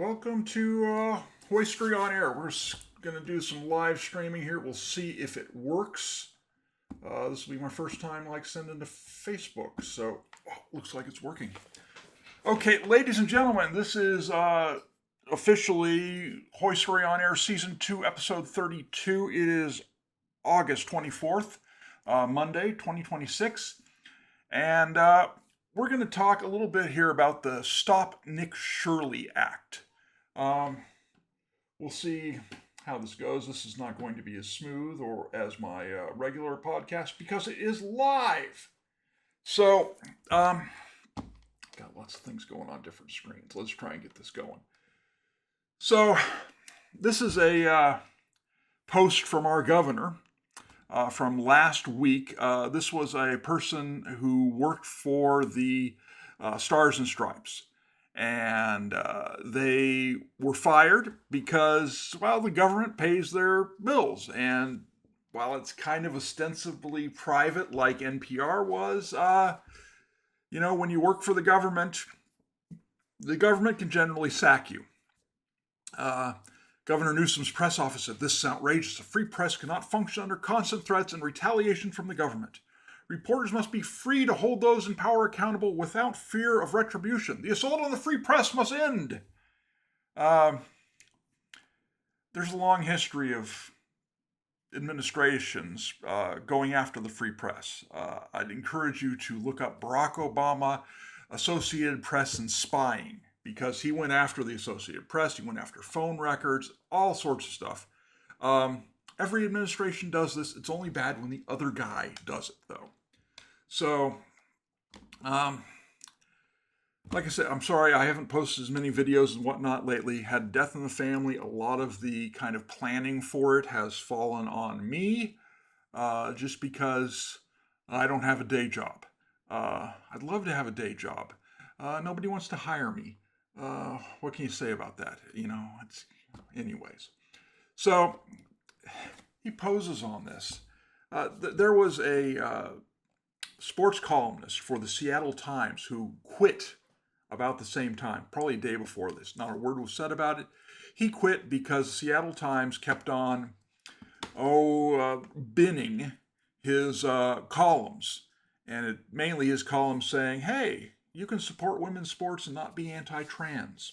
Welcome to Hoystory on Air. We're going to do some live streaming here. We'll see if it works. This will be my first time sending to Facebook, so looks like it's working. Okay, ladies and gentlemen, this is officially Hoystory on Air Season 2, Episode 32. It is August 24th, Monday, 2026, and we're going to talk a little bit here about the Stop Nick Shirley Act. We'll see how this goes. This is not going to be as smooth or as my regular podcast because it is live. So, got lots of things going on different screens. Let's try and get this going. So, this is a post from our governor from last week. This was a person who worked for the Stars and Stripes. And they were fired because, well, the government pays their bills. And while it's kind of ostensibly private, like NPR was, when you work for the government can generally sack you. Governor Newsom's press office said, "This is outrageous. The free press cannot function under constant threats and retaliation from the government. Reporters must be free to hold those in power accountable without fear of retribution. The assault on the free press must end." There's a long history of administrations going after the free press. I'd encourage you to look up Barack Obama, Associated Press, and spying, because he went after the Associated Press, he went after phone records, all sorts of stuff. Every administration does this. It's only bad when the other guy does it, though. So, like I said, I'm sorry I haven't posted as many videos and whatnot lately. Had death in the family. A lot of the kind of planning for it has fallen on me, just because I don't have a day job. I'd love to have a day job. Nobody wants to hire me. What can you say about that? Anyways. So, he poses on this. There was a sports columnist for the Seattle Times who quit about the same time, probably a day before this. Not a word was said about it. He quit because the Seattle Times kept on, binning his columns. And mainly his columns saying, hey, you can support women's sports and not be anti-trans.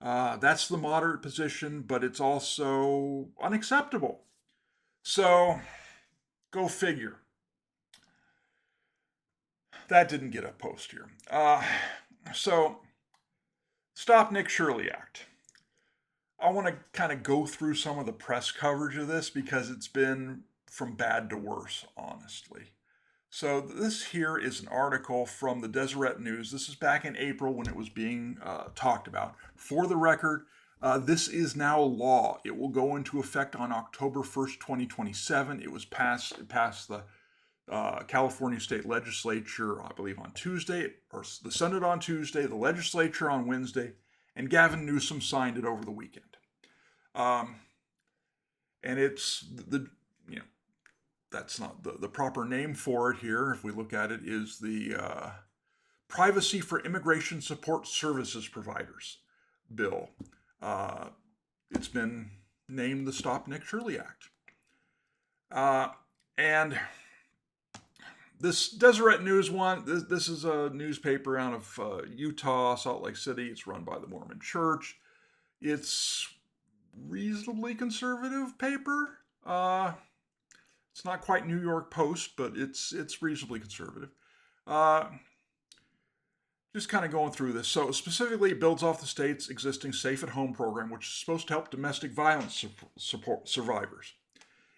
That's the moderate position, but it's also unacceptable. So, go figure. That didn't get a post here. So, Stop Nick Shirley Act. I want to kind of go through some of the press coverage of this because it's been from bad to worse, honestly. So this here is an article from the Deseret News. This is back in April when it was being talked about. For the record, this is now law. It will go into effect on October 1st, 2027. It passed the California State Legislature, I believe, on Tuesday, or the Senate on Tuesday, the Legislature on Wednesday, and Gavin Newsom signed it over the weekend. And it's that's not the proper name for it here. If we look at it, is the Privacy for Immigration Support Services Providers bill. It's been named the Stop Nick Shirley Act. And this Deseret News one, this is a newspaper out of Utah, Salt Lake City. It's run by the Mormon Church. It's reasonably conservative paper. It's not quite New York Post, but it's reasonably conservative. Just kind of going through this. So specifically, it builds off the state's existing Safe at Home program, which is supposed to help domestic violence support survivors.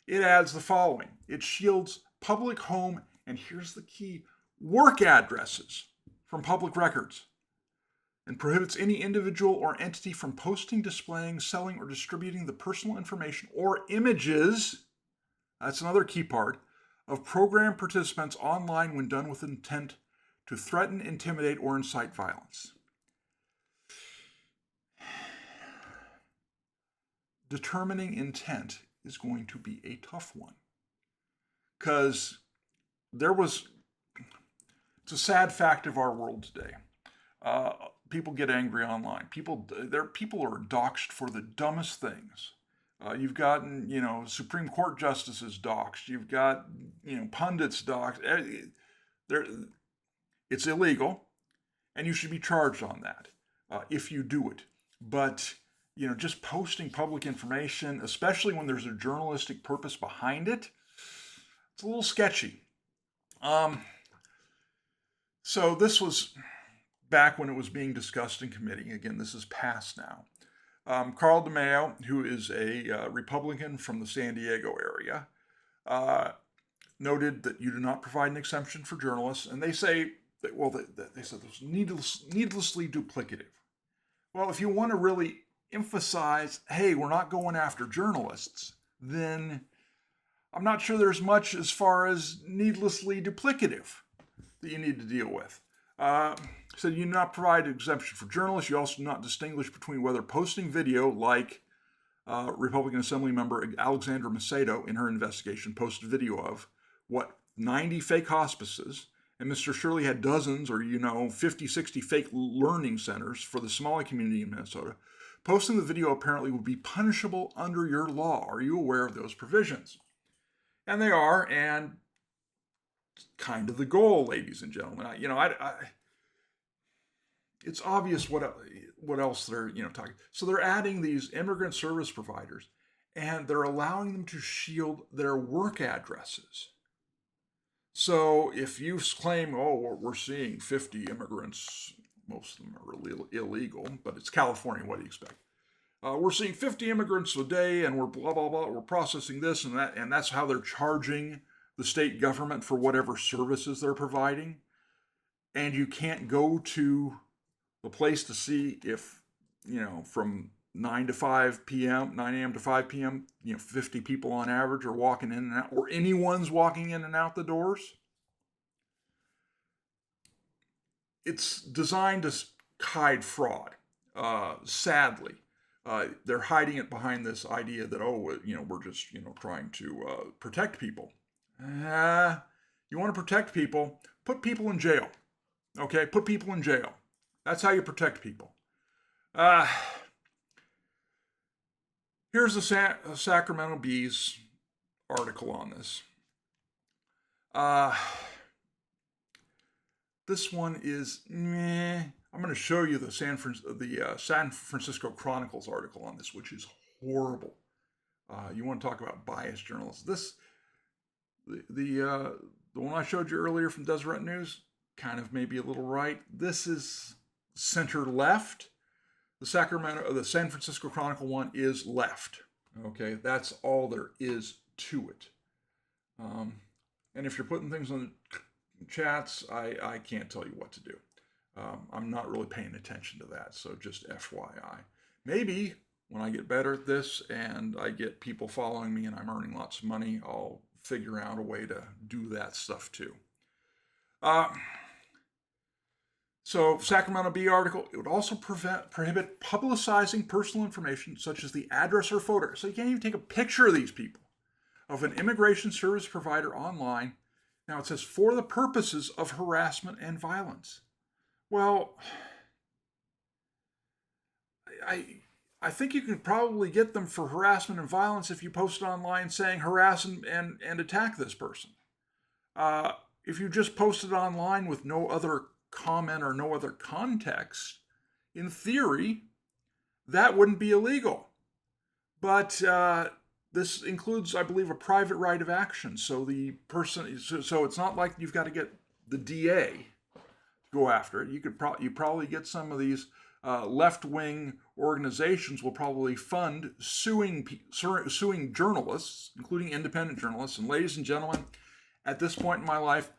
It adds the following. It shields public home, and here's the key, work addresses from public records, and prohibits any individual or entity from posting, displaying, selling, or distributing the personal information or images, that's another key part, of program participants online when done with intent to threaten, intimidate, or incite violence. Determining intent is going to be a tough one, because it's a sad fact of our world today. people get angry online. People are doxxed for the dumbest things. You've gotten, Supreme Court justices doxxed. You've got, pundits doxxed. It's illegal, and you should be charged on that if you do it. But, just posting public information, especially when there's a journalistic purpose behind it, it's a little sketchy. So this was back when it was being discussed in committee. Again, this is past now. Carl DeMaio, who is a Republican from the San Diego area, noted that you do not provide an exemption for journalists, and they say that, they said this was needlessly duplicative. Well, if you want to really emphasize, hey, we're not going after journalists, then I'm not sure there's much as far as needlessly duplicative that you need to deal with. So you do not provide an exemption for journalists. You also do not distinguish between whether posting video, like Republican Assembly member Alexandra Macedo in her investigation posted video of 90 fake hospices, and Mr. Shirley had dozens or 50, 60 fake learning centers for the Somali community in Minnesota. Posting the video apparently would be punishable under your law. Are you aware of those provisions? And they are, and kind of the goal, ladies and gentlemen. It's obvious what else they're talking. So they're adding these immigrant service providers, and they're allowing them to shield their work addresses. So if you claim, we're seeing 50 immigrants, most of them are illegal, but it's California, what do you expect? We're seeing 50 immigrants a day, and we're blah, blah, blah, we're processing this and that, and that's how they're charging the state government for whatever services they're providing. And you can't go to the place to see if, from 9 a.m. to 5 p.m., 50 people on average are walking in and out, or anyone's walking in and out the doors. It's designed to hide fraud, sadly. They're hiding it behind this idea that, we're just, trying to protect people. You want to protect people, put people in jail. Okay, put people in jail. That's how you protect people. Here's the Sacramento Bee's article on this. This one is meh. I'm going to show you the San Francisco Chronicle's article on this, which is horrible. You want to talk about biased journalism? The one I showed you earlier from Deseret News, kind of maybe a little right. This is center left. The San Francisco Chronicle one is left. Okay, that's all there is to it. And if you're putting things on chats, I can't tell you what to do. I'm not really paying attention to that, so just FYI. Maybe when I get better at this and I get people following me and I'm earning lots of money, I'll figure out a way to do that stuff too. So Sacramento Bee article, it would also prohibit publicizing personal information such as the address or photo. So you can't even take a picture of these people, of an immigration service provider online. Now it says for the purposes of harassment and violence. Well, I think you could probably get them for harassment and violence if you posted online saying harass and attack this person. If you just posted online with no other comment or no other context, in theory, that wouldn't be illegal. But this includes, I believe, a private right of action. So the person, so it's not like you've got to get the DA to go after it. You probably get some of these left-wing organizations will probably fund suing journalists, including independent journalists. And ladies and gentlemen, at this point in my life,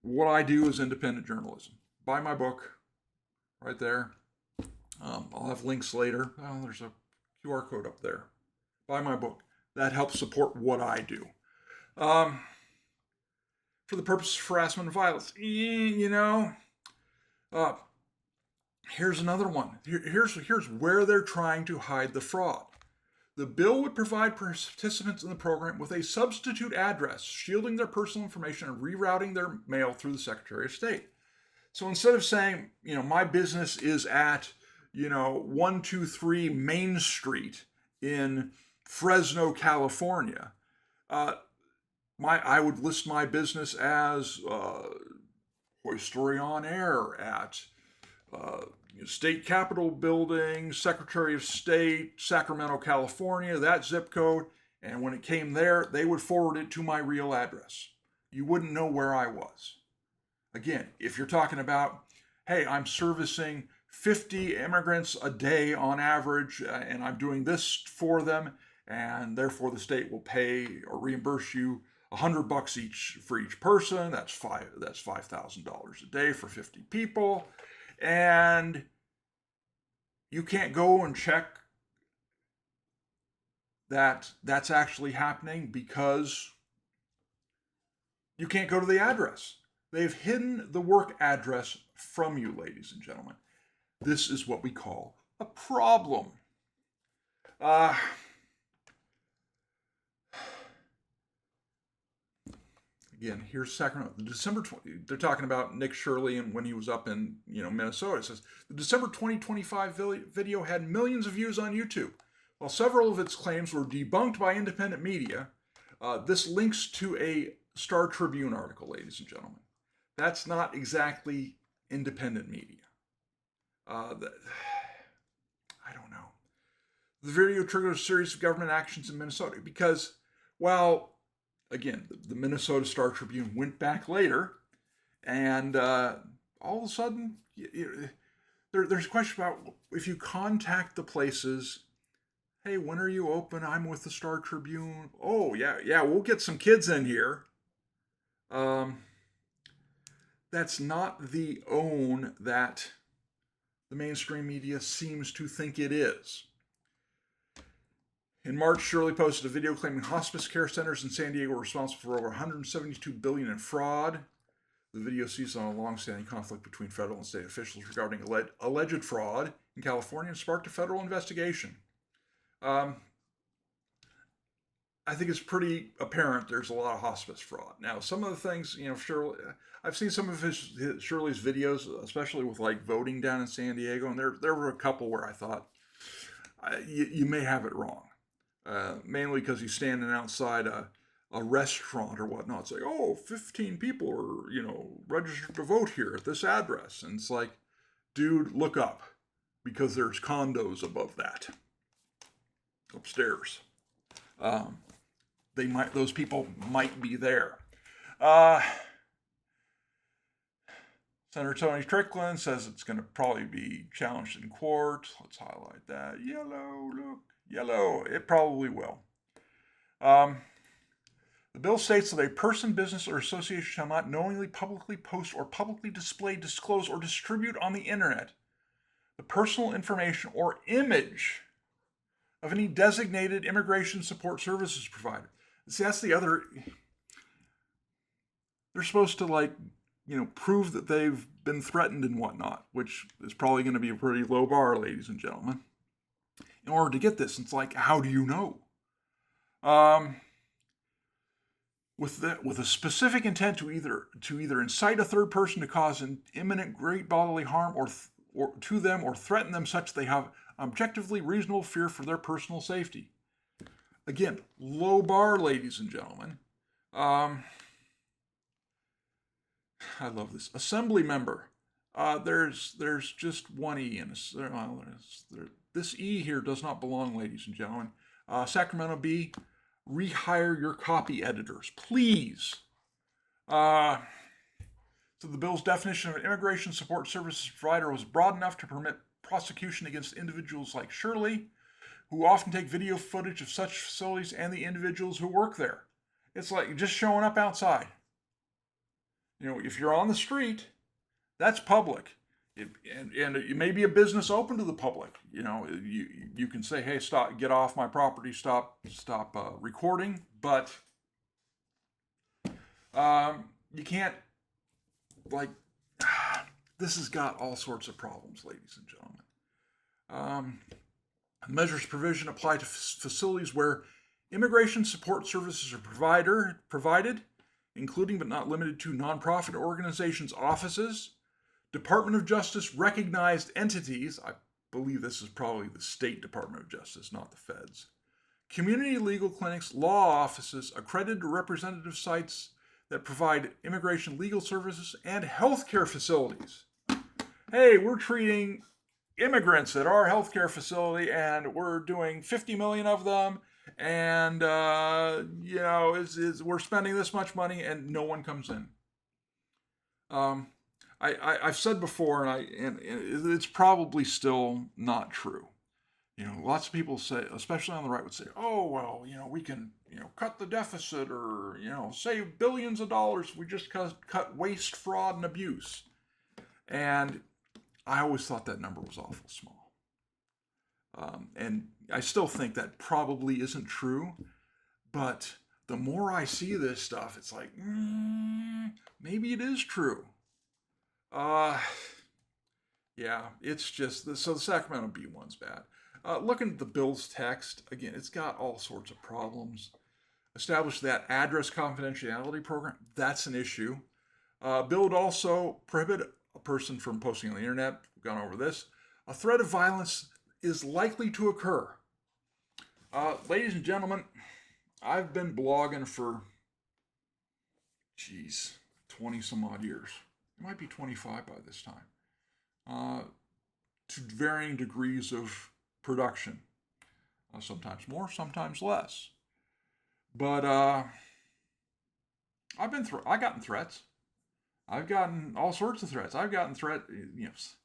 what I do is independent journalism. Buy my book, right there. I'll have links later. Oh, there's a QR code up there. Buy my book. That helps support what I do. For the purpose of harassment and violence, here's another one. Here's where they're trying to hide the fraud. The bill would provide participants in the program with a substitute address, shielding their personal information and rerouting their mail through the Secretary of State. So instead of saying, my business is at, 123 Main Street in Fresno, California, I would list my business as Hoystory on Air at State Capitol Building, Secretary of State, Sacramento, California, that zip code. And when it came there, they would forward it to my real address. You wouldn't know where I was. Again, if you're talking about, hey, I'm servicing 50 immigrants a day on average, and I'm doing this for them, and therefore the state will pay or reimburse you $100 each for each person. That's $5,000 a day for 50 people, and you can't go and check that that's actually happening because you can't go to the address. They've hidden the work address from you, ladies and gentlemen. This is what we call a problem. Again, here's Sacramento. They're talking about Nick Shirley and when he was up in Minnesota. It says the December 2025 video had millions of views on YouTube. While several of its claims were debunked by independent media, this links to a Star Tribune article, ladies and gentlemen. That's not exactly independent media. I don't know. The video triggered a series of government actions in Minnesota because, again, the Minnesota Star Tribune went back later, and all of a sudden, there's a question about if you contact the places. Hey, when are you open? I'm with the Star Tribune. Oh, yeah, we'll get some kids in here. That's not the own that the mainstream media seems to think it is. In March, Shirley posted a video claiming hospice care centers in San Diego were responsible for over $172 billion in fraud. The video seized on a long-standing conflict between federal and state officials regarding alleged fraud in California and sparked a federal investigation. I think it's pretty apparent there's a lot of hospice fraud. Now, some of the things, Shirley, I've seen some of Shirley's videos, especially with voting down in San Diego, and there were a couple where I thought you may have it wrong, mainly because he's standing outside a restaurant or whatnot. It's like, 15 people are registered to vote here at this address, and it's like, dude, look up because there's condos above that. Upstairs. Those people might be there. Senator Tony Strickland says it's going to probably be challenged in court. Let's highlight that. Yellow, look, yellow. It probably will. The bill states that a person, business, or association shall not knowingly publicly post or publicly display, disclose, or distribute on the internet the personal information or image of any designated immigration support services provider. See, that's the other. They're supposed to prove that they've been threatened and whatnot, which is probably going to be a pretty low bar, ladies and gentlemen. In order to get this, it's like, how do you know? With a specific intent to either incite a third person to cause an imminent great bodily harm or to them or threaten them such they have objectively reasonable fear for their personal safety. Again, low bar, ladies and gentlemen. I love this. Assembly member. There's just one E in this. This E here does not belong, ladies and gentlemen. Sacramento B, rehire your copy editors, please. So the bill's definition of an immigration support services provider was broad enough to permit prosecution against individuals like Shirley, who often take video footage of such facilities and the individuals who work there. It's like just showing up outside. If you're on the street, that's public. And it may be a business open to the public. You can say, hey, stop, get off my property, stop recording. But you can't, this has got all sorts of problems, ladies and gentlemen. Measures provision apply to facilities where immigration support services are provided, including but not limited to nonprofit organizations' offices, Department of Justice recognized entities, I believe this is probably the State Department of Justice, not the feds, community legal clinics, law offices, accredited representative sites that provide immigration legal services, and healthcare facilities. Hey, we're treating immigrants at our healthcare facility, and we're doing 50 million of them, and we're spending this much money, and no one comes in. I've said before, and it's probably still not true. Lots of people say, especially on the right, would say, "Oh well, we can, cut the deficit, or save billions of dollars if we just cut waste, fraud, and abuse." And I always thought that number was awful small. And I still think that probably isn't true. But the more I see this stuff, it's like, maybe it is true. Yeah, it's just, so the Sacramento Bee one's bad. Looking at the bill's text, again, it's got all sorts of problems. Establish that address confidentiality program, that's an issue. Bill would also prohibit a person from posting on the internet. We've gone over this. A threat of violence is likely to occur. Ladies and gentlemen, I've been blogging for, 20 some odd years. It might be 25 by this time. To varying degrees of production. Sometimes more, sometimes less. But I've gotten threats. I've gotten all sorts of threats. I've gotten threats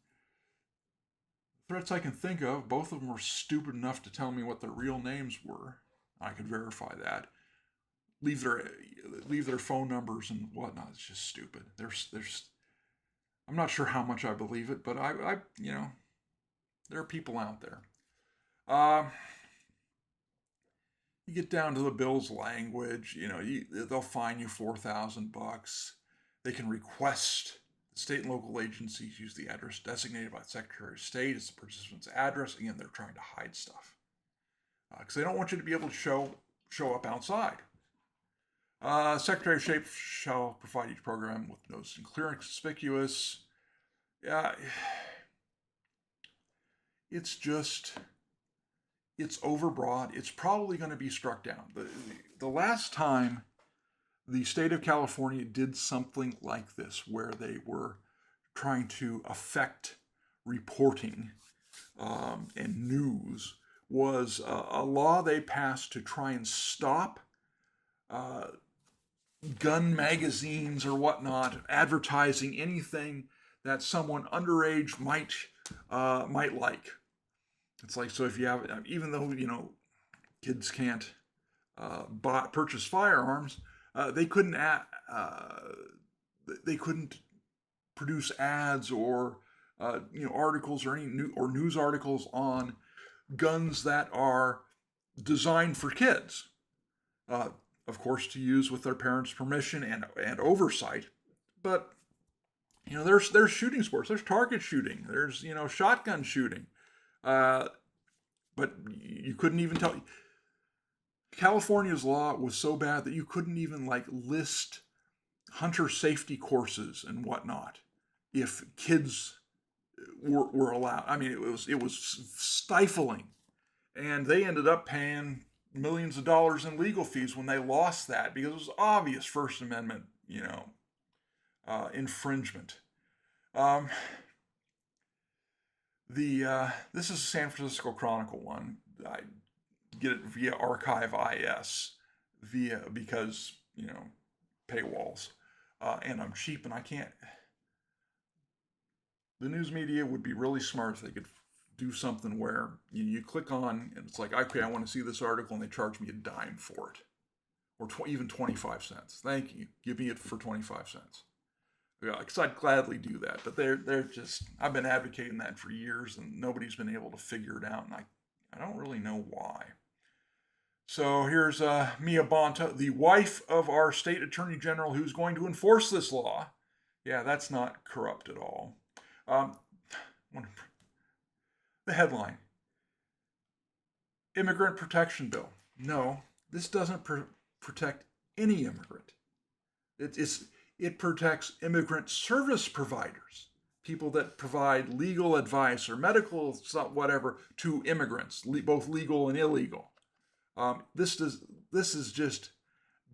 I can think of. Both of them were stupid enough to tell me what their real names were. I could verify that. Leave their phone numbers and whatnot. It's just stupid. I'm not sure how much I believe it, but I there are people out there. You get down to the bill's language. They'll fine you $4,000. They can request the state and local agencies use the address designated by the Secretary of State as the participant's address. Again, they're trying to hide stuff because they don't want you to be able to show up outside. Secretary of State shall provide each program with notice and clear and conspicuous. Yeah, it's overbroad. It's probably going to be struck down. The last time the state of California did something like this, where they were trying to affect reporting and news, was a law they passed to try and stop gun magazines or whatnot advertising anything that someone underage might like. It's like, so if you have, even though kids can't purchase firearms, they couldn't produce ads or articles or any news articles on guns that are designed for kids. Of course, to use with their parents' permission and oversight. But there's shooting sports. There's target shooting. There's shotgun shooting. But you couldn't even tell. California's law was so bad that you couldn't even list hunter safety courses and whatnot if kids were allowed. I mean, it was stifling, and they ended up paying millions of dollars in legal fees when they lost that because it was obvious First Amendment, infringement. This is a San Francisco Chronicle one. I get it via Archive IS, because paywalls, and I'm cheap and I can't. The news media would be really smart if they could do something where you click on and it's like, okay, I want to see this article, and they charge me a dime for it, or even 25 cents. Thank you. Give me it for 25 cents. Yeah, because I'd gladly do that, but they're just, I've been advocating that for years, and nobody's been able to figure it out, and I don't really know why. So here's Mia Bonta, the wife of our state attorney general, who's going to enforce this law. Yeah, that's not corrupt at all. The headline: Immigrant Protection Bill. No, this doesn't protect any immigrant. It protects immigrant service providers, people that provide legal advice or medical whatever to immigrants, both legal and illegal. This is just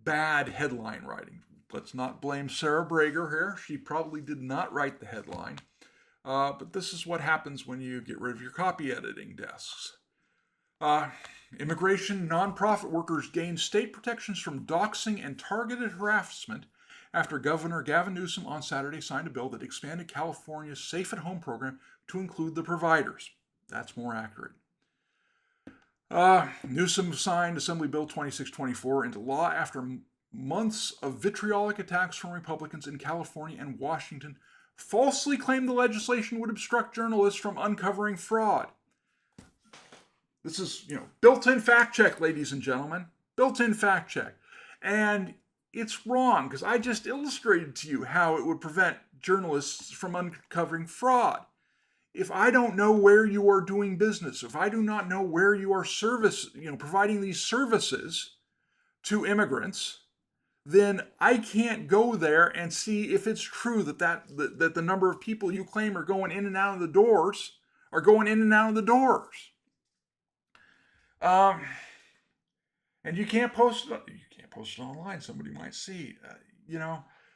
bad headline writing. Let's not blame Sarah Brager here. She probably did not write the headline. But this is what happens when you get rid of your copy editing desks. Immigration nonprofit workers gain state protections from doxing and targeted harassment after Governor Gavin Newsom on Saturday signed a bill that expanded California's safe-at-home program to include the providers. That's more accurate. Newsom signed Assembly Bill 2624 into law after months of vitriolic attacks from Republicans in California and Washington falsely claimed the legislation would obstruct journalists from uncovering fraud. This is, built-in fact check, ladies and gentlemen. Built-in fact check. And it's wrong, because I just illustrated to you how it would prevent journalists from uncovering fraud. If I don't know where you are doing business, if I do not know where you are providing these services to immigrants, then I can't go there and see if it's true that the number of people you claim are going in and out of the doors are going in and out of the doors. And you can't post it online. Somebody might see.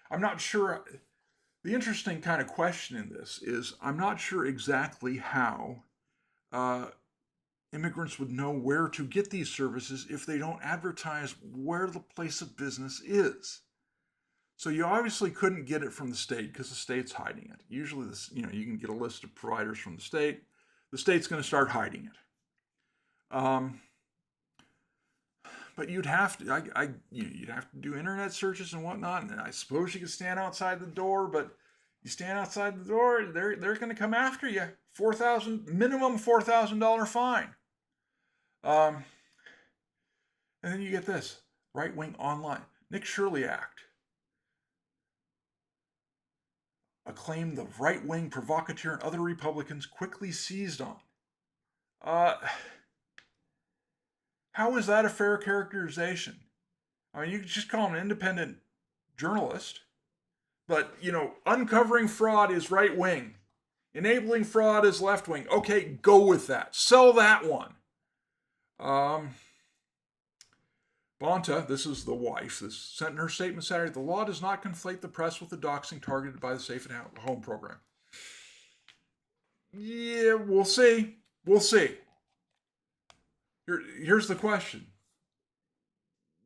I'm not sure. The interesting kind of question in this is I'm not sure exactly how immigrants would know where to get these services if they don't advertise where the place of business is. So you obviously couldn't get it from the state because the state's hiding it. Usually, you can get a list of providers from the state. The state's going to start hiding it. But you'd have to, you'd have to do internet searches and whatnot. And I suppose you could stand outside the door, but you stand outside the door, they're going to come after you. Minimum $4,000 fine. And then you get this, right-wing online. Nick Shirley Act. A claim the right-wing provocateur and other Republicans quickly seized on. How is that a fair characterization? I mean, you could just call him an independent journalist, but, uncovering fraud is right-wing. Enabling fraud is left-wing. Okay, go with that. Sell that one. Bonta, this is the wife, sent in her statement Saturday, the law does not conflate the press with the doxing targeted by the Safe at Home program. Yeah, we'll see. We'll see. Here's the question.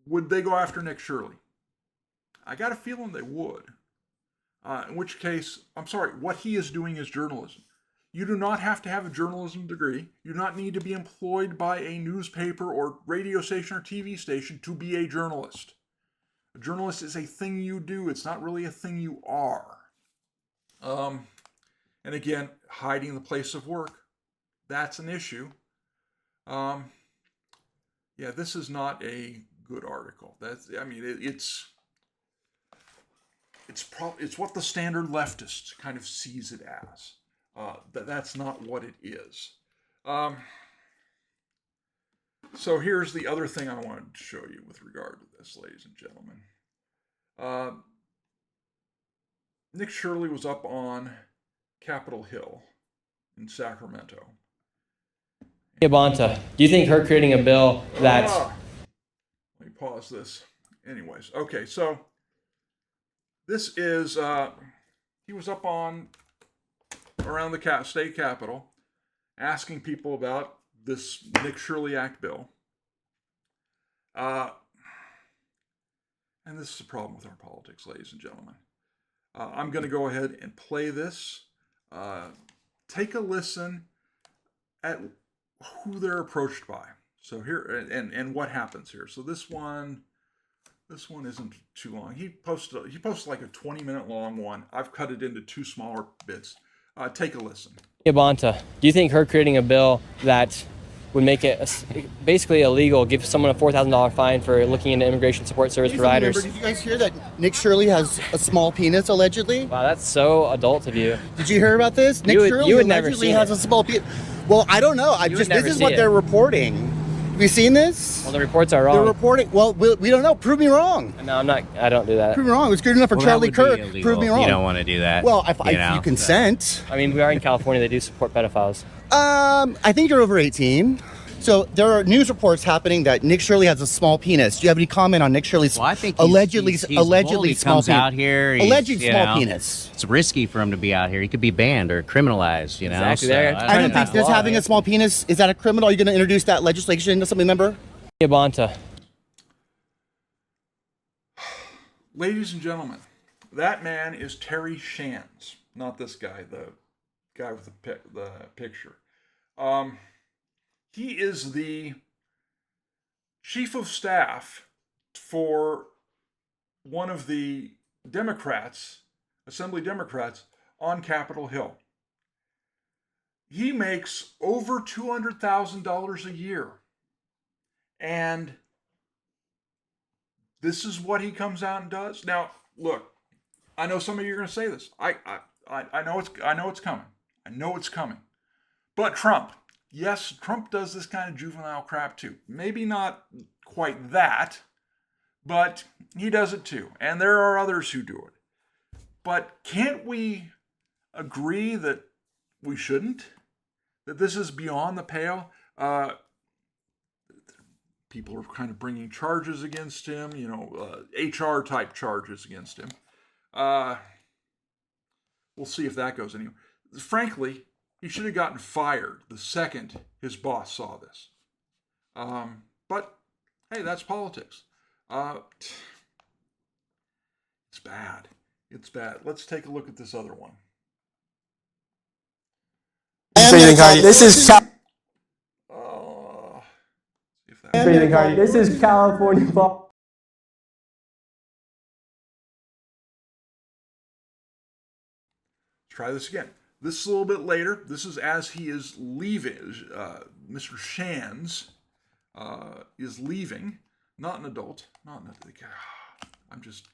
Would they go after Nick Shirley? I got a feeling they would. In which case, I'm sorry, what he is doing is journalism. You do not have to have a journalism degree. You do not need to be employed by a newspaper or radio station or TV station to be a journalist. A journalist is a thing you do. It's not really a thing you are. And again, hiding the place of work. That's an issue. Yeah, this is not a good article. It's what the standard leftist kind of sees it as. That's not what it is. So here's the other thing I wanted to show you with regard to this, ladies and gentlemen. Nick Shirley was up on Capitol Hill in Sacramento. Bonta, do you think her creating a bill that... Let me pause this. Anyways, okay, so this is, he was up on around the state capitol asking people about this Nick Shirley Act bill. And this is a problem with our politics, ladies and gentlemen. I'm going to go ahead and play this. Take a listen at who they're approached by. So here, and what happens here. So this one isn't too long. He posted like a 20-minute long one. I've cut it into 2 smaller bits. Take a listen. Bonta, do you think her creating a bill that would make it basically illegal, give someone a $4,000 fine for looking into immigration support service providers? Did you guys hear that Nick Shirley has a small penis, allegedly? Wow, that's so adult of you. Did you hear about this? Nick Shirley allegedly has a small penis. Well, I don't know. This is what they're reporting. Have you seen this? Well, the reports are They're wrong. reporting. Well, we don't know. Prove me wrong. No, I'm not. I don't do that. Prove me wrong. It was good enough for Well, Charlie that would Kirk. be illegal. Prove me wrong. You don't want to do that. Well, if know, you consent. I mean, we are in California. They do support pedophiles. I think you're over 18. So there are news reports happening that Nick Shirley has a small penis. Do you have any comment on Nick Shirley's Well, I think allegedly he's bold. He small comes penis? out here. Alleged you small know, penis. It's risky for him to be out here. He could be banned or criminalized. You know. Exactly. So, They're I trying don't to think pass does law, having man. a small penis, is that a criminal? Are you going to introduce that legislation, Assembly member? Yabanta. Ladies and gentlemen, that man is Terry Shands, not this guy, the guy with the picture. He is the chief of staff for one of the Democrats, Assembly Democrats, on Capitol Hill. He makes over $200,000 a year. And this is what he comes out and does. Now, look, I know some of you are going to say this. I know it's coming. I know it's coming. But Trump, yes, Trump does this kind of juvenile crap too. Maybe not quite that, but he does it too. And there are others who do it. But can't we agree that we shouldn't? That this is beyond the pale? People are kind of bringing charges against him, HR type charges against him. We'll see if that goes anywhere. Frankly, he should have gotten fired the second his boss saw this. But hey, that's politics. It's bad. It's bad. Let's take a look at this other one. This is See if that. This is California. Try this again. This is a little bit later. This is as he is leaving. Mr. Shands is leaving. Not an adult. I'm just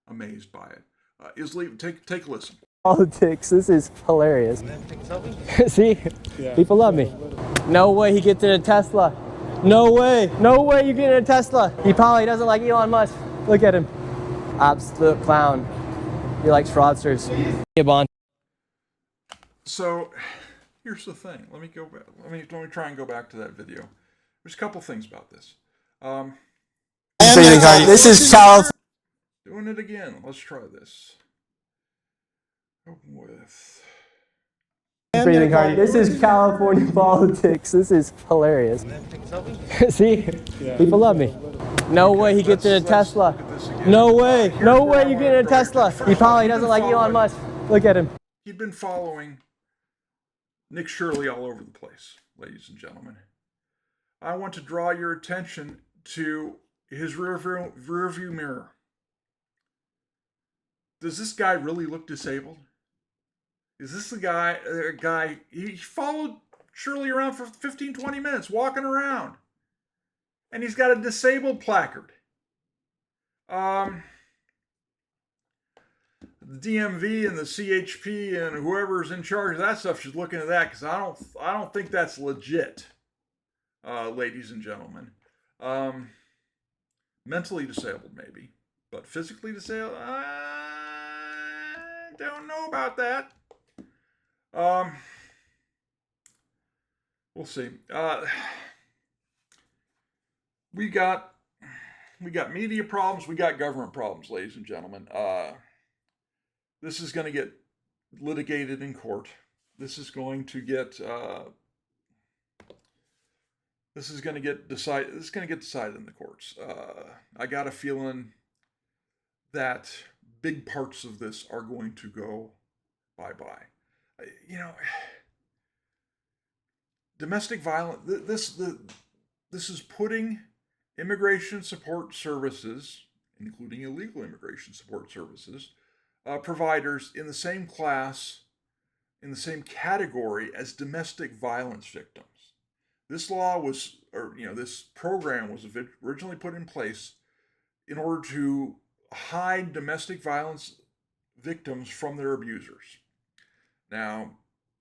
amazed by it. Is leaving. Take a listen. Politics. This is hilarious. See, people love me. No way he gets in a Tesla. No way. No way you get in a Tesla. He probably doesn't like Elon Musk. Look at him. Absolute clown. He likes fraudsters. Yabanta. So here's the thing. Let me go back. Let me try and go back to that video. There's a couple things about this. This is California. Doing it again. Let's try this. Open with. This is California politics. This is hilarious. See, people love me. No way he gets in a Tesla. No way. No way you get in a Tesla. He probably doesn't like Elon Musk. Look at him. He'd been following Nick Shirley all over the place, ladies and gentlemen. I want to draw your attention to his rearview mirror. Does this guy really look disabled? Is this the guy, he followed Shirley around for 15, 20 minutes, walking around. And he's got a disabled placard. The DMV and the CHP and whoever's in charge of that stuff should look into that, because I don't think that's legit, ladies and gentlemen. Mentally disabled, maybe, but physically disabled, I don't know about that. We'll see. We got media problems. We got government problems, ladies and gentlemen. This is going to get litigated in court. This is going to get decided. This is going to get decided in the courts. I got a feeling that big parts of this are going to go bye-bye. Domestic violence. This is putting immigration support services, including illegal immigration support services, providers in the same class, in the same category as domestic violence victims. This law this program was originally put in place in order to hide domestic violence victims from their abusers. Now,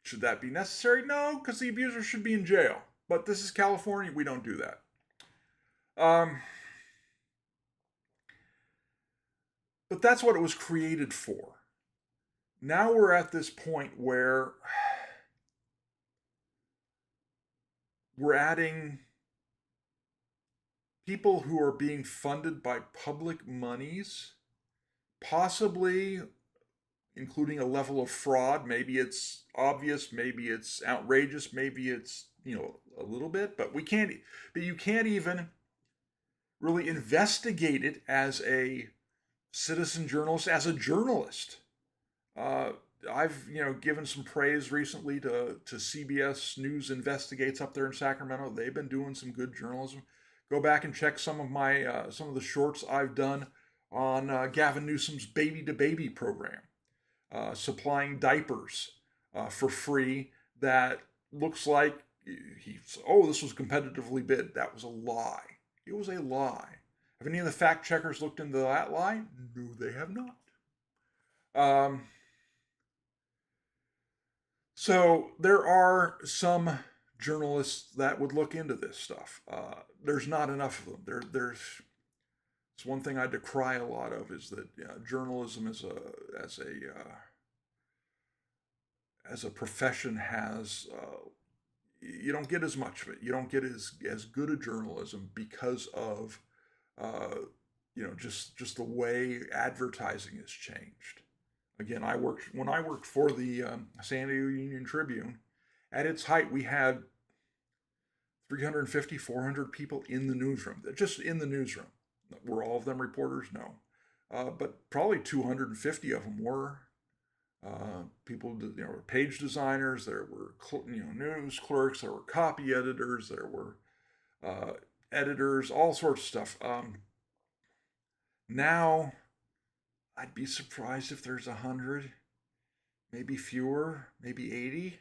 should that be necessary? No, because the abuser should be in jail. But this is California. We don't do that. But that's what it was created for. Now we're at this point where we're adding people who are being funded by public monies, possibly including a level of fraud. Maybe it's obvious, maybe it's outrageous, maybe it's, a little bit, but you can't even really investigate it as a citizen journalist, as a journalist. I've given some praise recently to CBS News Investigates up there in Sacramento. They've been doing some good journalism. Go back and check some of the shorts I've done on Gavin Newsom's Baby to Baby program, supplying diapers for free. That looks like this was competitively bid. That was a lie. It was a lie. Have any of the fact checkers looked into that lie? No, they have not. So there are some journalists that would look into this stuff. There's not enough of them. It's one thing I decry a lot of is that journalism as a profession has you don't get as much of it. You don't get as good a journalism because of just the way advertising has changed. Again, when I worked for the San Diego Union Tribune. At its height, we had 350, 400 people in the newsroom. Just in the newsroom. Were all of them reporters? No. But probably 250 of them were. People, were page designers, there were, news clerks, there were copy editors, there were editors, all sorts of stuff. Now, I'd be surprised if there's 100, maybe fewer, maybe 80.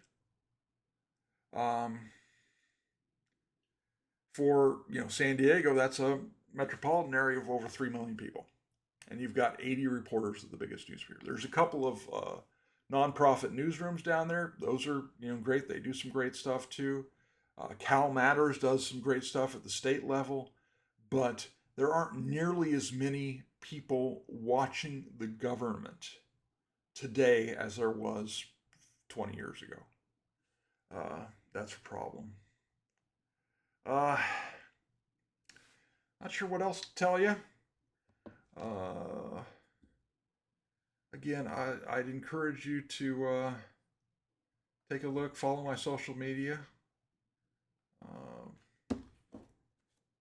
For San Diego, that's a metropolitan area of over 3 million people, and you've got 80 reporters at the biggest newspaper. There's a couple of nonprofit newsrooms down there. Those are great. They do some great stuff too. Cal Matters does some great stuff at the state level, but there aren't nearly as many people watching the government today as there was 20 years ago. That's a problem. Not sure what else to tell you. Again, I'd encourage you to take a look, follow my social media,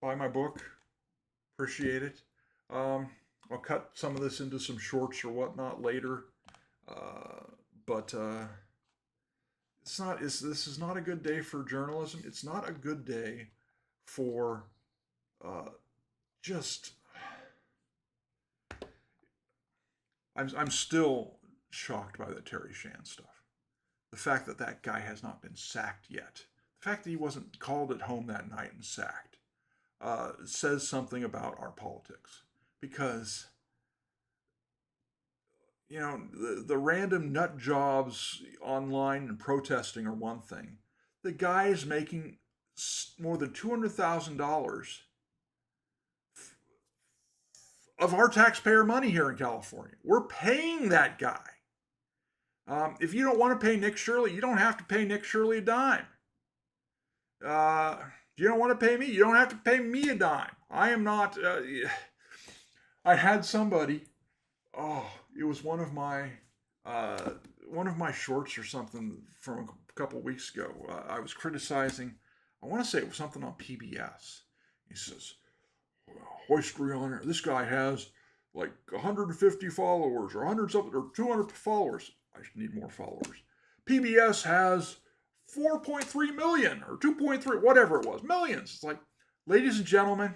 buy my book. Appreciate it. I'll cut some of this into some shorts or whatnot later, but this is not a good day for journalism. It's not a good day for I'm still shocked by the Terry Shan stuff. The fact that that guy has not been sacked yet. The fact that he wasn't called at home that night and sacked says something about our politics. Because, the random nut jobs online and protesting are one thing. The guy is making more than $200,000 of our taxpayer money here in California. We're paying that guy. If you don't want to pay Nick Shirley, you don't have to pay Nick Shirley a dime. You don't want to pay me, you don't have to pay me a dime. I am not... I had somebody... it was one of my shorts or something from a couple weeks ago. I was criticizing... I want to say it was something on PBS. He says... Hoystory on it. This guy has like 150 followers or 100 something or 200 followers. I need more followers. PBS has 4.3 million or 2.3, whatever it was, millions. It's like, ladies and gentlemen,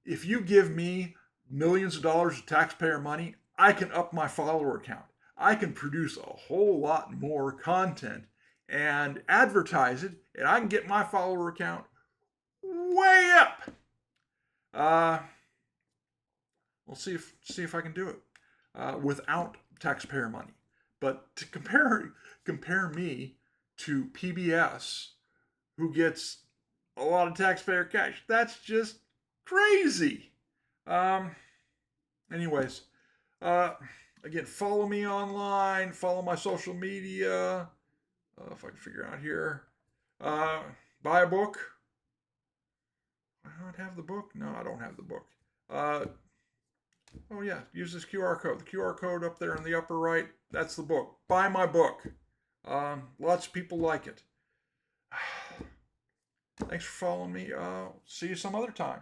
if you give me millions of dollars of taxpayer money, I can up my follower count. I can produce a whole lot more content and advertise it, and I can get my follower count way up. We'll see if I can do it without taxpayer money. But to compare me to PBS, who gets a lot of taxpayer cash. That's just crazy. Anyways, again, follow me online, follow my social media. If I can figure out here. Buy a book. I don't have the book. No, I don't have the book. Oh yeah, use this QR code. The QR code up there in the upper right, that's the book. Buy my book. Lots of people like it. Thanks for following me. See you some other time.